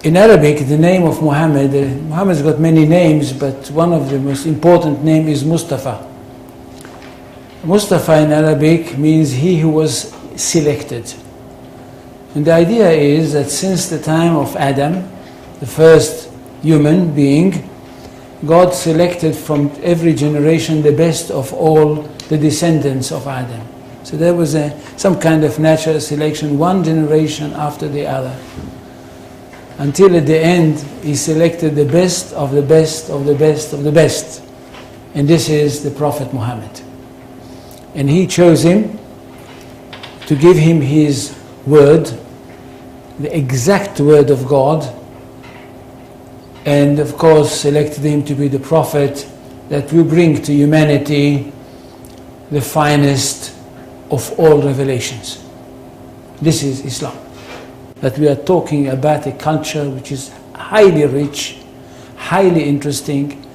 In Arabic, the name of Muhammad, Muhammad's got many names, but one of the most important name is Mustafa. Mustafa in Arabic means he who was selected. And the idea is that since the time of Adam, the first human being, God selected from every generation the best of all the descendants of Adam. So there was some kind of natural selection, one generation after the other. Until at the end, he selected the best of the best of the best of the best. And this is the Prophet Muhammad. And he chose him to give him his word, the exact word of God, and of course selected him to be the prophet that will bring to humanity the finest of all revelations. This is Islam. That we are talking about a culture which is highly rich, highly interesting,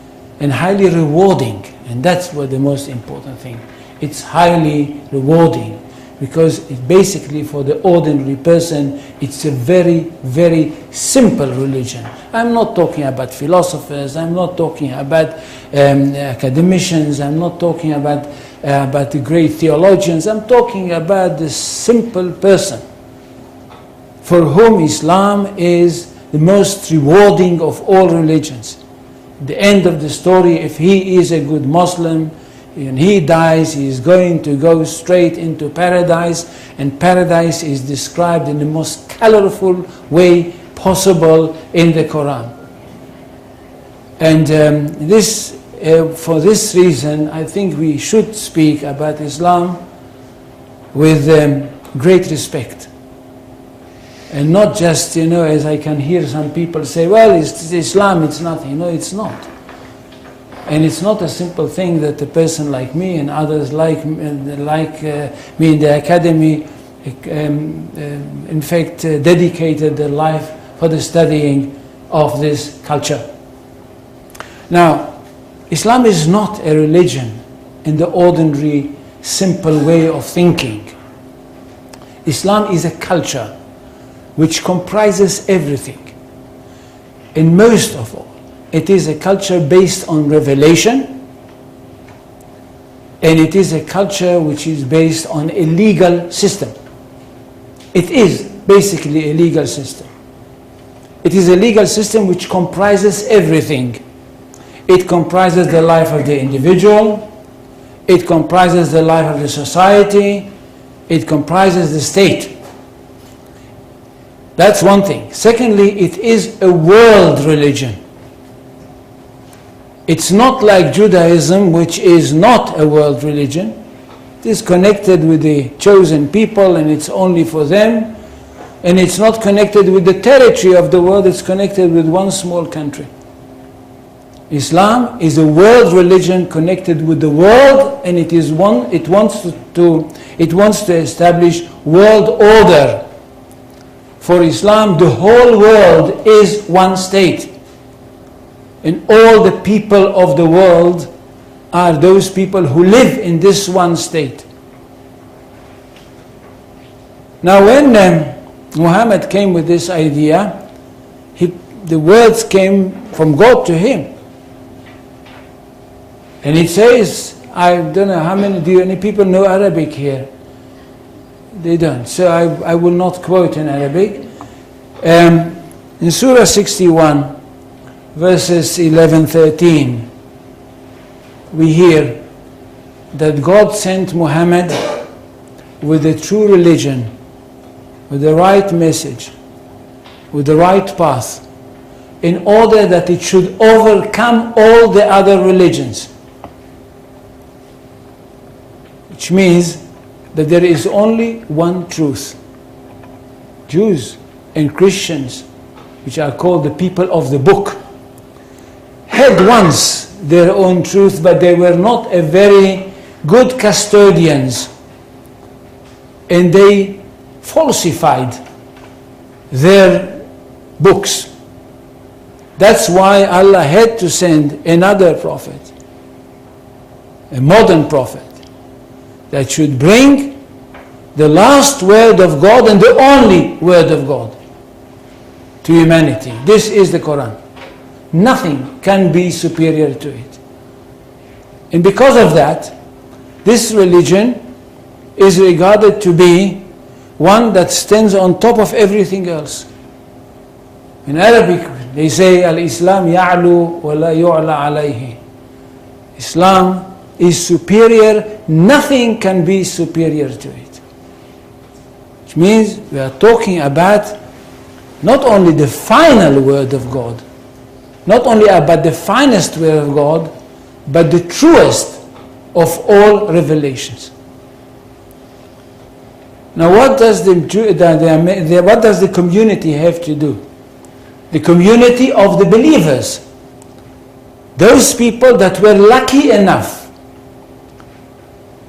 and highly rewarding. And that's what the most important thing. It's highly rewarding because it basically, for the ordinary person, it's a very, very simple religion. I'm not talking about philosophers, I'm not talking about academicians, I'm not talking about the great theologians, I'm talking about the simple person for whom Islam is the most rewarding of all religions. At the end of the story, if he is a good Muslim, and he dies, he is going to go straight into paradise, and paradise is described in the most colorful way possible in the Quran. And for this reason, I think we should speak about Islam with great respect. And not just, as I can hear some people say, well, it's Islam, it's nothing. No, it's not. And it's not a simple thing that a person like me and others like me in the academy, in fact, dedicated their life for the studying of this culture. Now, Islam is not a religion in the ordinary, simple way of thinking. Islam is a culture which comprises everything. And most of all, it is a culture based on revelation, and it is a culture which is based on a legal system. It is basically a legal system. It is a legal system which comprises everything. It comprises the life of the individual, it comprises the life of the society, it comprises the state. That's one thing. Secondly, it is a world religion. It's not like Judaism, which is not a world religion. It is connected with the chosen people and it's only for them. And it's not connected with the territory of the world, it's connected with one small country. Islam is a world religion connected with the world, and it wants to establish world order. For Islam, the whole world is one state. And all the people of the world are those people who live in this one state. Now when Muhammad came with this idea, the words came from God to him. And it says, I don't know how many people know Arabic here? They don't. So I will not quote in Arabic. In Surah 61, verses 11-13, we hear that God sent Muhammad with the true religion, with the right message, with the right path, in order that it should overcome all the other religions. Which means that there is only one truth. Jews and Christians, which are called the people of the book, had once their own truth, but they were not a very good custodians, and they falsified their books. That's why Allah had to send another prophet, a modern prophet, that should bring the last word of God and the only word of God to humanity. This is the Quran. Nothing can be superior to it. And because of that, this religion is regarded to be one that stands on top of everything else. In Arabic, they say, Al-Islam ya'lu wa la yu'la alayhi. Islam is superior, nothing can be superior to it. Which means we are talking about not only the final word of God, not only about the finest word of God, but the truest of all revelations. Now what does the community have to do? The community of the believers, those people that were lucky enough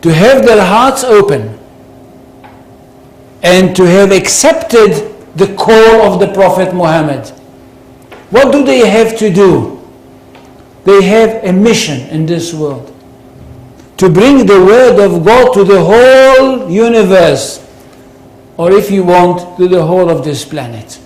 to have their hearts open and to have accepted the call of the Prophet Muhammad. What do they have to do? They have a mission in this world, to bring the word of God to the whole universe, or if you want, to the whole of this planet.